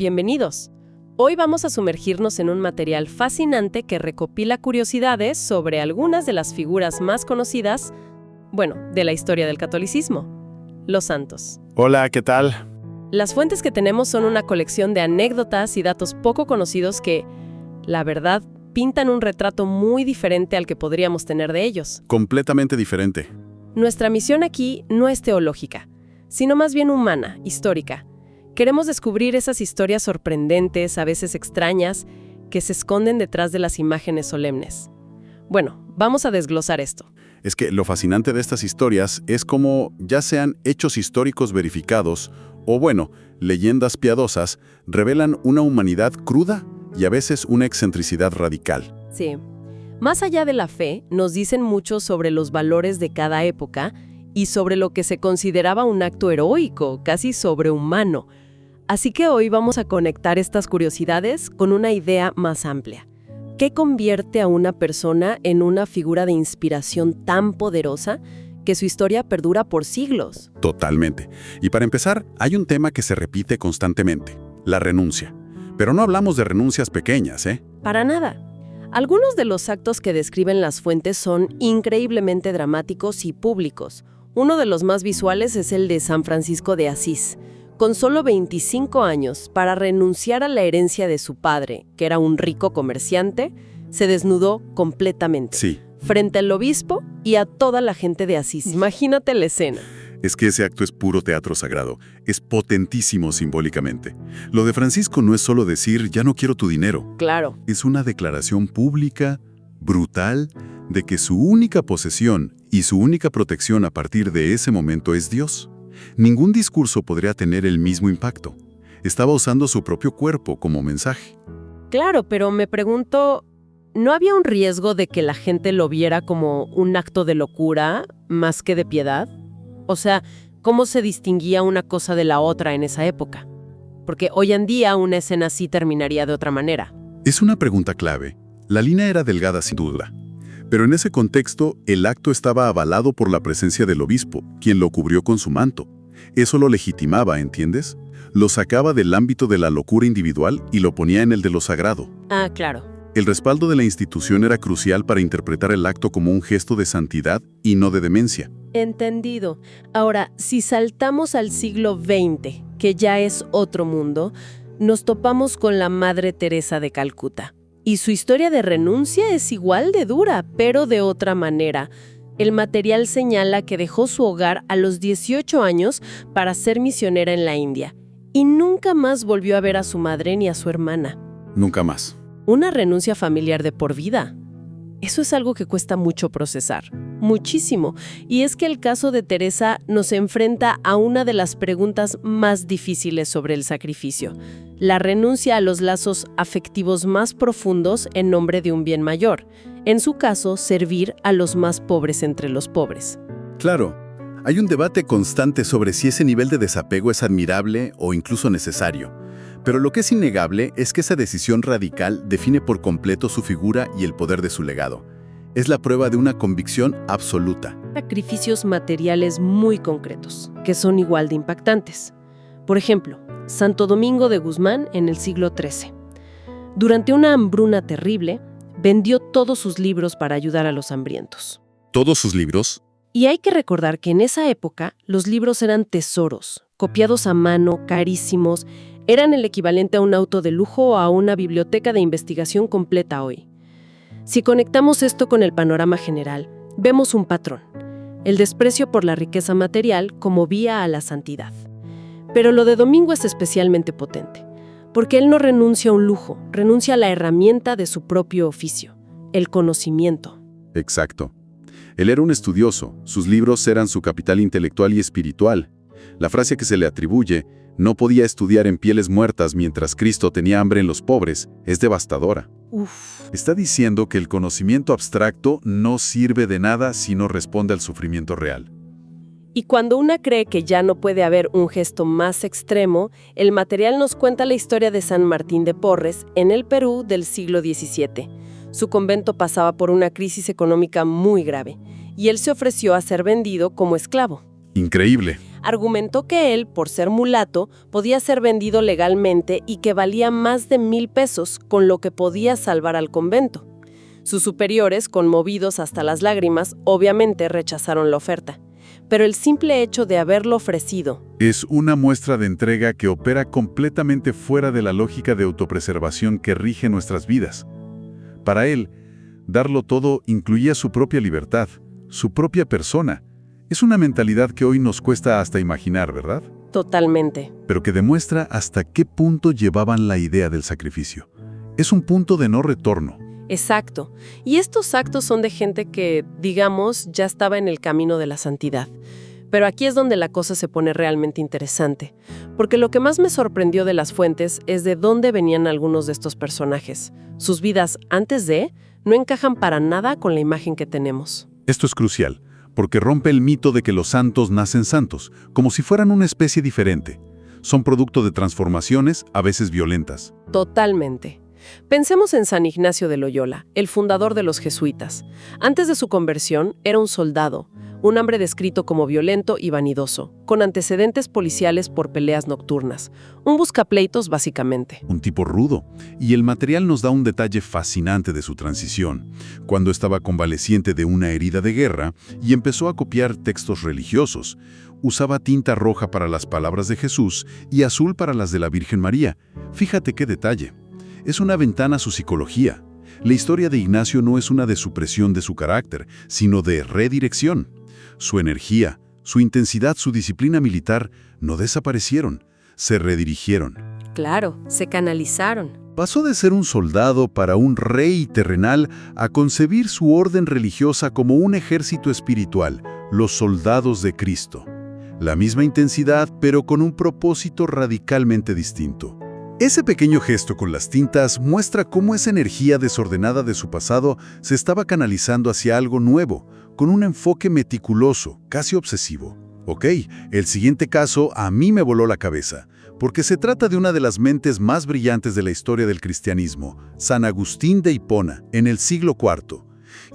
bienvenidos. Hoy vamos a sumergirnos en un material fascinante que recopila curiosidades sobre algunas de las figuras más conocidas, de la historia del catolicismo, los santos. Hola, ¿qué tal? Las fuentes que tenemos son una colección de anécdotas y datos poco conocidos que, la verdad, pintan un retrato muy diferente al que podríamos tener de ellos. Completamente diferente. Nuestra misión aquí no es teológica, sino más bien humana, histórica. Queremos descubrir esas historias sorprendentes, a veces extrañas, que se esconden detrás de las imágenes solemnes. Vamos a desglosar esto. Es que lo fascinante de estas historias es cómo, ya sean hechos históricos verificados o, leyendas piadosas, revelan una humanidad cruda y a veces una excentricidad radical. Sí. Más allá de la fe, nos dicen mucho sobre los valores de cada época y sobre lo que se consideraba un acto heroico, casi sobrehumano. Así que hoy vamos a conectar estas curiosidades con una idea más amplia. ¿Qué convierte a una persona en una figura de inspiración tan poderosa que su historia perdura por siglos? Totalmente. Y para empezar, hay un tema que se repite constantemente, la renuncia. Pero no hablamos de renuncias pequeñas, ¿eh? Para nada. Algunos de los actos que describen las fuentes son increíblemente dramáticos y públicos. Uno de los más visuales es el de San Francisco de Asís. Con solo 25 años, para renunciar a la herencia de su padre, que era un rico comerciante, se desnudó completamente. Sí. Frente al obispo y a toda la gente de Asís. Imagínate la escena. Es que ese acto es puro teatro sagrado. Es potentísimo simbólicamente. Lo de Francisco no es solo decir, ya no quiero tu dinero. Claro. Es una declaración pública, brutal, de que su única posesión y su única protección a partir de ese momento es Dios. Ningún discurso podría tener el mismo impacto. Estaba usando su propio cuerpo como mensaje. Claro, pero me pregunto, ¿no había un riesgo de que la gente lo viera como un acto de locura más que de piedad? O sea, ¿cómo se distinguía una cosa de la otra en esa época? Porque hoy en día una escena así terminaría de otra manera. Es una pregunta clave. La línea era delgada sin duda. Pero en ese contexto, el acto estaba avalado por la presencia del obispo, quien lo cubrió con su manto. Eso lo legitimaba, ¿entiendes? Lo sacaba del ámbito de la locura individual y lo ponía en el de lo sagrado. Ah, claro. El respaldo de la institución era crucial para interpretar el acto como un gesto de santidad y no de demencia. Entendido. Ahora, si saltamos al siglo XX, que ya es otro mundo, nos topamos con la Madre Teresa de Calcuta. Y su historia de renuncia es igual de dura, pero de otra manera. El material señala que dejó su hogar a los 18 años para ser misionera en la India. Y nunca más volvió a ver a su madre ni a su hermana. Nunca más. Una renuncia familiar de por vida. Eso es algo que cuesta mucho procesar. Muchísimo. Y es que el caso de Teresa nos enfrenta a una de las preguntas más difíciles sobre el sacrificio. La renuncia a los lazos afectivos más profundos en nombre de un bien mayor. En su caso, servir a los más pobres entre los pobres. Claro, hay un debate constante sobre si ese nivel de desapego es admirable o incluso necesario. Pero lo que es innegable es que esa decisión radical define por completo su figura y el poder de su legado. Es la prueba de una convicción absoluta. Sacrificios materiales muy concretos, que son igual de impactantes. Por ejemplo, Santo Domingo de Guzmán en el siglo XIII. Durante una hambruna terrible, vendió todos sus libros para ayudar a los hambrientos. ¿Todos sus libros? Y hay que recordar que en esa época los libros eran tesoros, copiados a mano, carísimos, eran el equivalente a un auto de lujo o a una biblioteca de investigación completa hoy. Si conectamos esto con el panorama general, vemos un patrón: el desprecio por la riqueza material como vía a la santidad. Pero lo de Domingo es especialmente potente, porque él no renuncia a un lujo, renuncia a la herramienta de su propio oficio, el conocimiento. Exacto. Él era un estudioso, sus libros eran su capital intelectual y espiritual. La frase que se le atribuye, no podía estudiar en pieles muertas mientras Cristo tenía hambre en los pobres, es devastadora. Está diciendo que el conocimiento abstracto no sirve de nada si no responde al sufrimiento real. Y cuando una cree que ya no puede haber un gesto más extremo, el material nos cuenta la historia de San Martín de Porres en el Perú del siglo XVII. Su convento pasaba por una crisis económica muy grave y él se ofreció a ser vendido como esclavo. Increíble. Argumentó que él, por ser mulato, podía ser vendido legalmente y que valía más de 1,000 pesos, con lo que podía salvar al convento. Sus superiores, conmovidos hasta las lágrimas, obviamente rechazaron la oferta. Pero el simple hecho de haberlo ofrecido es una muestra de entrega que opera completamente fuera de la lógica de autopreservación que rige nuestras vidas. Para él, darlo todo incluía su propia libertad, su propia persona. Es una mentalidad que hoy nos cuesta hasta imaginar, ¿verdad? totalmente. Pero que demuestra hasta qué punto llevaban la idea del sacrificio. Es un punto de no retorno. Exacto. Y estos actos son de gente que, digamos, ya estaba en el camino de la santidad. Pero aquí es donde la cosa se pone realmente interesante, porque lo que más me sorprendió de las fuentes es de dónde venían algunos de estos personajes. Sus vidas antes de no encajan para nada con la imagen que tenemos. Esto es crucial, porque rompe el mito de que los santos nacen santos, como si fueran una especie diferente. Son producto de transformaciones, a veces violentas. Totalmente. Pensemos en San Ignacio de Loyola, el fundador de los jesuitas. Antes de su conversión, era un soldado, un hombre descrito como violento y vanidoso, con antecedentes policiales por peleas nocturnas. Un buscapleitos, básicamente. Un tipo rudo. Y el material nos da un detalle fascinante de su transición, cuando estaba convaleciente de una herida de guerra y empezó a copiar textos religiosos. Usaba tinta roja para las palabras de Jesús y azul para las de la Virgen María. Fíjate qué detalle. Es una ventana a su psicología. La historia de Ignacio no es una de supresión de su carácter, sino de redirección. Su energía, su intensidad, su disciplina militar no desaparecieron, se redirigieron. Claro, se canalizaron. Pasó de ser un soldado para un rey terrenal a concebir su orden religiosa como un ejército espiritual, los soldados de Cristo. La misma intensidad, pero con un propósito radicalmente distinto. Ese pequeño gesto con las tintas muestra cómo esa energía desordenada de su pasado se estaba canalizando hacia algo nuevo, con un enfoque meticuloso, casi obsesivo. Ok, el siguiente caso a mí me voló la cabeza, porque se trata de una de las mentes más brillantes de la historia del cristianismo, San Agustín de Hipona, en el siglo IV.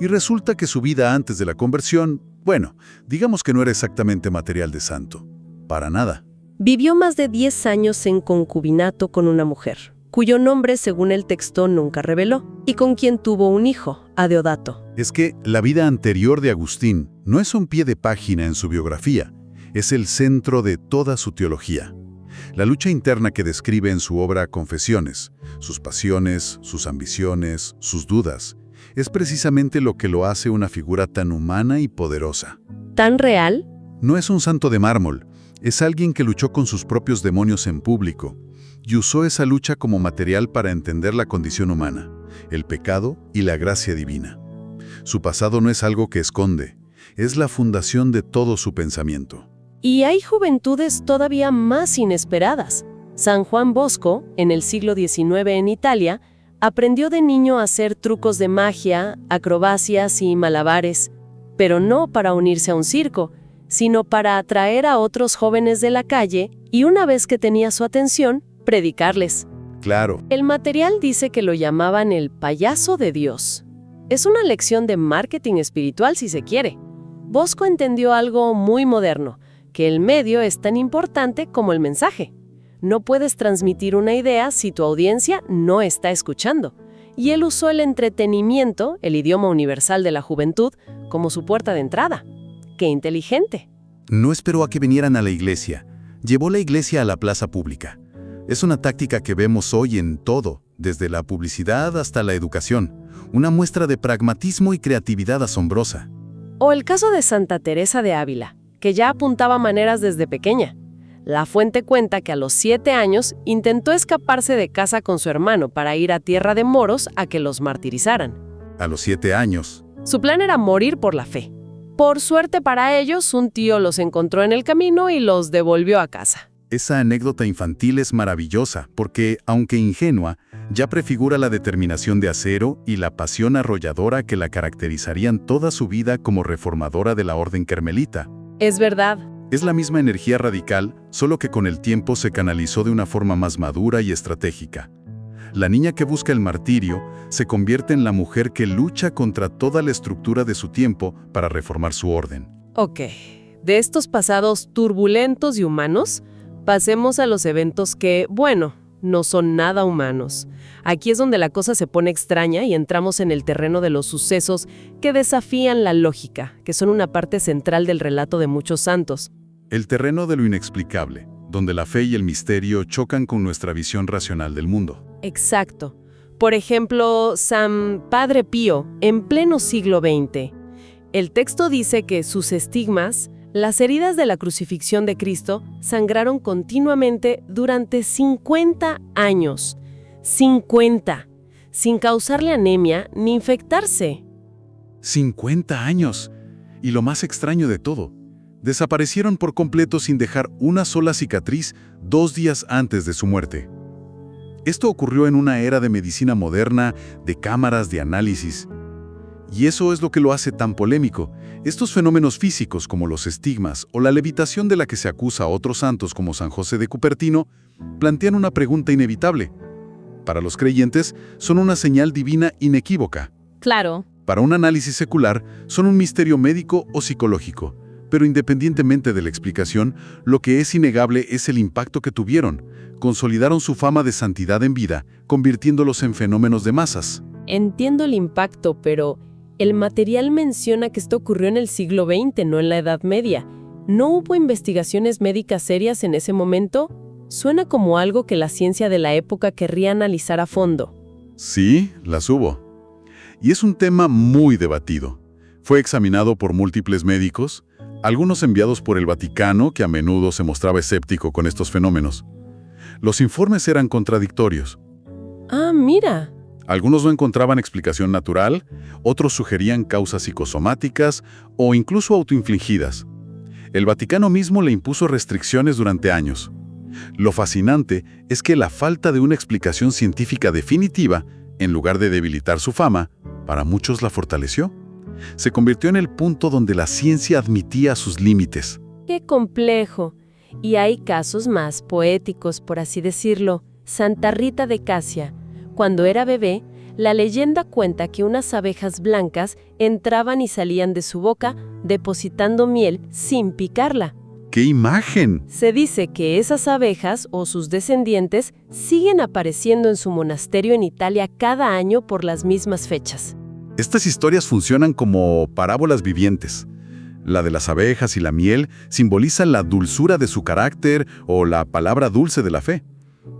Y resulta que su vida antes de la conversión, bueno, digamos que no era exactamente material de santo. Para nada. Vivió más de 10 años en concubinato con una mujer, cuyo nombre, según el texto, nunca reveló, y con quien tuvo un hijo, Adeodato. Es que la vida anterior de Agustín no es un pie de página en su biografía, es el centro de toda su teología. La lucha interna que describe en su obra Confesiones, sus pasiones, sus ambiciones, sus dudas, es precisamente lo que lo hace una figura tan humana y poderosa. ¿Tan real? No es un santo de mármol, es alguien que luchó con sus propios demonios en público y usó esa lucha como material para entender la condición humana, el pecado y la gracia divina. Su pasado no es algo que esconde, es la fundación de todo su pensamiento. Y hay juventudes todavía más inesperadas. San Juan Bosco, en el siglo XIX en Italia, aprendió de niño a hacer trucos de magia, acrobacias y malabares, pero no para unirse a un circo, sino para atraer a otros jóvenes de la calle y, una vez que tenía su atención, predicarles. Claro. El material dice que lo llamaban el payaso de Dios. Es una lección de marketing espiritual si se quiere. Bosco entendió algo muy moderno, que el medio es tan importante como el mensaje. No puedes transmitir una idea si tu audiencia no está escuchando. Y él usó el entretenimiento, el idioma universal de la juventud, como su puerta de entrada. ¡Qué inteligente! No esperó a que vinieran a la iglesia. Llevó la iglesia a la plaza pública. Es una táctica que vemos hoy en todo, desde la publicidad hasta la educación. Una muestra de pragmatismo y creatividad asombrosa. O el caso de Santa Teresa de Ávila, que ya apuntaba maneras desde pequeña. La fuente cuenta que a los 7 años intentó escaparse de casa con su hermano para ir a tierra de moros a que los martirizaran. A los 7 años. Su plan era morir por la fe. Por suerte para ellos, un tío los encontró en el camino y los devolvió a casa. Esa anécdota infantil es maravillosa porque, aunque ingenua, ya prefigura la determinación de acero y la pasión arrolladora que la caracterizarían toda su vida como reformadora de la orden carmelita. Es verdad. Es la misma energía radical, solo que con el tiempo se canalizó de una forma más madura y estratégica. La niña que busca el martirio se convierte en la mujer que lucha contra toda la estructura de su tiempo para reformar su orden. Ok, de estos pasados turbulentos y humanos, pasemos a los eventos que, bueno, no son nada humanos. Aquí es donde la cosa se pone extraña y entramos en el terreno de los sucesos que desafían la lógica, que son una parte central del relato de muchos santos. El terreno de lo inexplicable, donde la fe y el misterio chocan con nuestra visión racional del mundo. Exacto. Por ejemplo, San Padre Pío, en pleno siglo XX. El texto dice que sus estigmas, las heridas de la crucifixión de Cristo, sangraron continuamente durante 50 años. 50. Sin causarle anemia ni infectarse. 50 años. Y lo más extraño de todo, desaparecieron por completo sin dejar una sola cicatriz 2 días antes de su muerte. Esto ocurrió en una era de medicina moderna, de cámaras de análisis. Y eso es lo que lo hace tan polémico. Estos fenómenos físicos como los estigmas o la levitación de la que se acusa a otros santos como San José de Cupertino plantean una pregunta inevitable. Para los creyentes, son una señal divina inequívoca. Claro. Para un análisis secular, son un misterio médico o psicológico. Pero independientemente de la explicación, lo que es innegable es el impacto que tuvieron. Consolidaron su fama de santidad en vida, convirtiéndolos en fenómenos de masas. Entiendo el impacto, pero el material menciona que esto ocurrió en el siglo XX, no en la Edad Media. ¿No hubo investigaciones médicas serias en ese momento? Suena como algo que la ciencia de la época querría analizar a fondo. Sí, las hubo. Y es un tema muy debatido. Fue examinado por múltiples médicos, algunos enviados por el Vaticano, que a menudo se mostraba escéptico con estos fenómenos. Los informes eran contradictorios. Ah, mira. Algunos no encontraban explicación natural, otros sugerían causas psicosomáticas o incluso autoinfligidas. El Vaticano mismo le impuso restricciones durante años. Lo fascinante es que la falta de una explicación científica definitiva, en lugar de debilitar su fama, para muchos la fortaleció. Se convirtió en el punto donde la ciencia admitía sus límites. ¡Qué complejo! Y hay casos más poéticos, por así decirlo. Santa Rita de Casia. Cuando era bebé, la leyenda cuenta que unas abejas blancas entraban y salían de su boca, depositando miel sin picarla. ¡Qué imagen! Se dice que esas abejas o sus descendientes siguen apareciendo en su monasterio en Italia cada año por las mismas fechas. Estas historias funcionan como parábolas vivientes. La de las abejas y la miel simbolizan la dulzura de su carácter o la palabra dulce de la fe.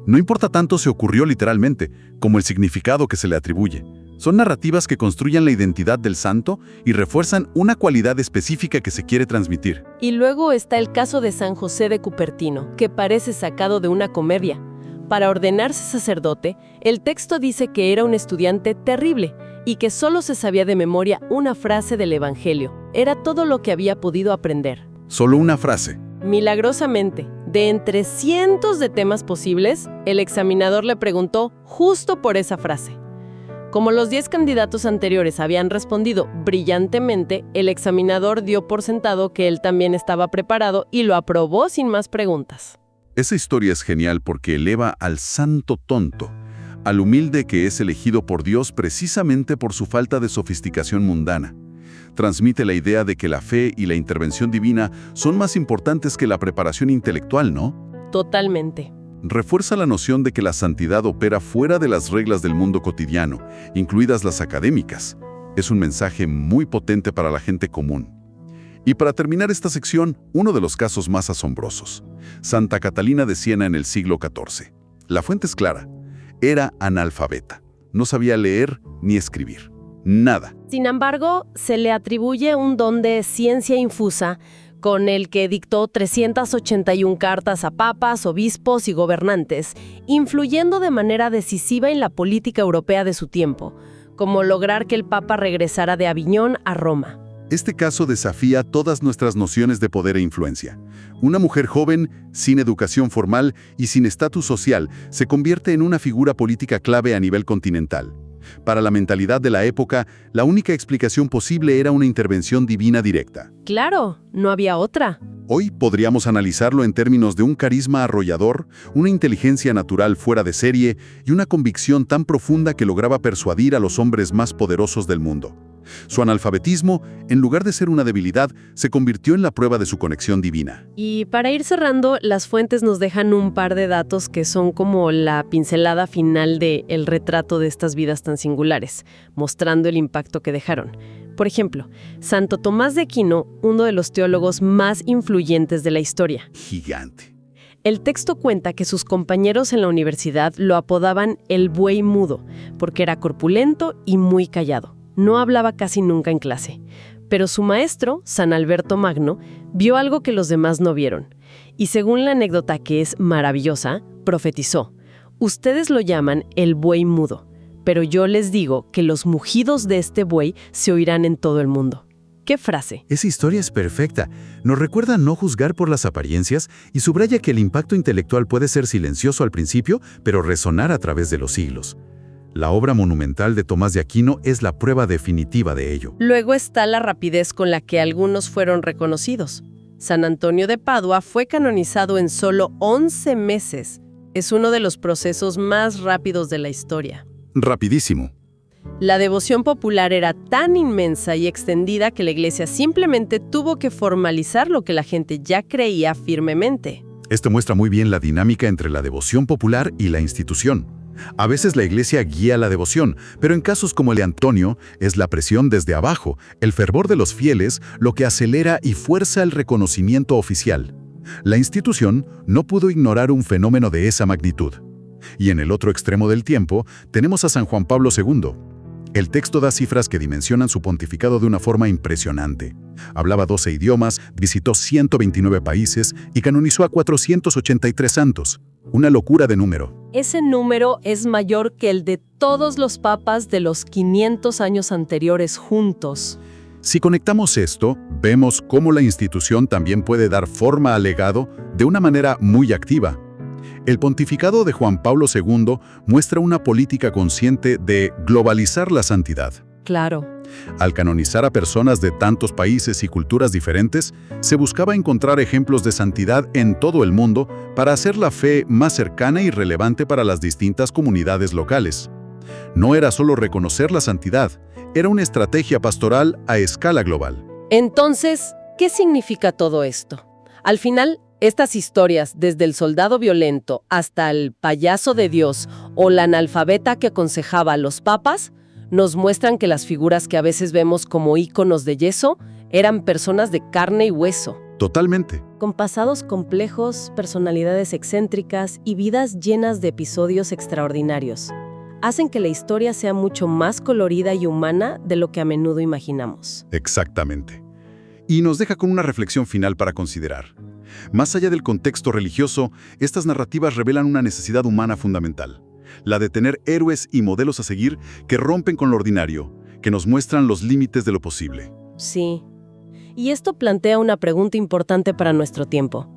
No importa tanto si ocurrió literalmente, como el significado que se le atribuye. Son narrativas que construyen la identidad del santo y refuerzan una cualidad específica que se quiere transmitir. Y luego está el caso de San José de Cupertino, que parece sacado de una comedia. Para ordenarse sacerdote, el texto dice que era un estudiante terrible y que solo se sabía de memoria una frase del Evangelio. Era todo lo que había podido aprender. Solo una frase. Milagrosamente, de entre cientos de temas posibles, el examinador le preguntó justo por esa frase. Como los 10 candidatos anteriores habían respondido brillantemente, el examinador dio por sentado que él también estaba preparado y lo aprobó sin más preguntas. Esa historia es genial porque eleva al santo tonto, al humilde que es elegido por Dios precisamente por su falta de sofisticación mundana. Transmite la idea de que la fe y la intervención divina son más importantes que la preparación intelectual, ¿no? Totalmente. Refuerza la noción de que la santidad opera fuera de las reglas del mundo cotidiano, incluidas las académicas. Es un mensaje muy potente para la gente común. Y para terminar esta sección, uno de los casos más asombrosos. Santa Catalina de Siena en el siglo XIV. La fuente es clara. Era analfabeta. No sabía leer ni escribir. Nada. Sin embargo, se le atribuye un don de ciencia infusa, con el que dictó 381 cartas a papas, obispos y gobernantes, influyendo de manera decisiva en la política europea de su tiempo, como lograr que el Papa regresara de Aviñón a Roma. Este caso desafía todas nuestras nociones de poder e influencia. Una mujer joven, sin educación formal y sin estatus social, se convierte en una figura política clave a nivel continental. Para la mentalidad de la época, la única explicación posible era una intervención divina directa. Claro, no había otra. Hoy podríamos analizarlo en términos de un carisma arrollador, una inteligencia natural fuera de serie y una convicción tan profunda que lograba persuadir a los hombres más poderosos del mundo. Su analfabetismo, en lugar de ser una debilidad, se convirtió en la prueba de su conexión divina. Y para ir cerrando, las fuentes nos dejan un par de datos que son como la pincelada final del retrato de estas vidas tan singulares, mostrando el impacto que dejaron. Por ejemplo, Santo Tomás de Aquino, uno de los teólogos más influyentes de la historia. Gigante. El texto cuenta que sus compañeros en la universidad lo apodaban el buey mudo, porque era corpulento y muy callado. No hablaba casi nunca en clase. Pero su maestro, San Alberto Magno, vio algo que los demás no vieron. Y según la anécdota, que es maravillosa, profetizó: ustedes lo llaman el buey mudo, pero yo les digo que los mugidos de este buey se oirán en todo el mundo. ¿Qué frase? Esa historia es perfecta. Nos recuerda no juzgar por las apariencias y subraya que el impacto intelectual puede ser silencioso al principio, pero resonar a través de los siglos. La obra monumental de Tomás de Aquino es la prueba definitiva de ello. Luego está la rapidez con la que algunos fueron reconocidos. San Antonio de Padua fue canonizado en solo 11 meses. Es uno de los procesos más rápidos de la historia. Rapidísimo. La devoción popular era tan inmensa y extendida que la Iglesia simplemente tuvo que formalizar lo que la gente ya creía firmemente. Esto muestra muy bien la dinámica entre la devoción popular y la institución. A veces la Iglesia guía la devoción, pero en casos como el de Antonio, es la presión desde abajo, el fervor de los fieles, lo que acelera y fuerza el reconocimiento oficial. La institución no pudo ignorar un fenómeno de esa magnitud. Y en el otro extremo del tiempo, tenemos a San Juan Pablo II. El texto da cifras que dimensionan su pontificado de una forma impresionante. Hablaba 12 idiomas, visitó 129 países y canonizó a 483 santos. Una locura de número. Ese número es mayor que el de todos los papas de los 500 años anteriores juntos. Si conectamos esto, vemos cómo la institución también puede dar forma al legado de una manera muy activa. El pontificado de Juan Pablo II muestra una política consciente de globalizar la santidad. Claro. Al canonizar a personas de tantos países y culturas diferentes, se buscaba encontrar ejemplos de santidad en todo el mundo para hacer la fe más cercana y relevante para las distintas comunidades locales. No era solo reconocer la santidad, era una estrategia pastoral a escala global. Entonces, ¿qué significa todo esto? Al final, estas historias, desde el soldado violento hasta el payaso de Dios o la analfabeta que aconsejaba a los papas, nos muestran que las figuras que a veces vemos como íconos de yeso eran personas de carne y hueso. Totalmente. Con pasados complejos, personalidades excéntricas y vidas llenas de episodios extraordinarios. Hacen que la historia sea mucho más colorida y humana de lo que a menudo imaginamos. Exactamente. Y nos deja con una reflexión final para considerar. Más allá del contexto religioso, estas narrativas revelan una necesidad humana fundamental. La de tener héroes y modelos a seguir que rompen con lo ordinario, que nos muestran los límites de lo posible. Sí. Y esto plantea una pregunta importante para nuestro tiempo.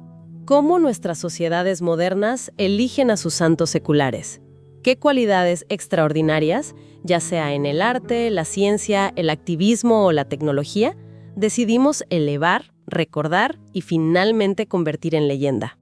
¿Cómo nuestras sociedades modernas eligen a sus santos seculares? ¿Qué cualidades extraordinarias, ya sea en el arte, la ciencia, el activismo o la tecnología, decidimos elevar, recordar y finalmente convertir en leyenda?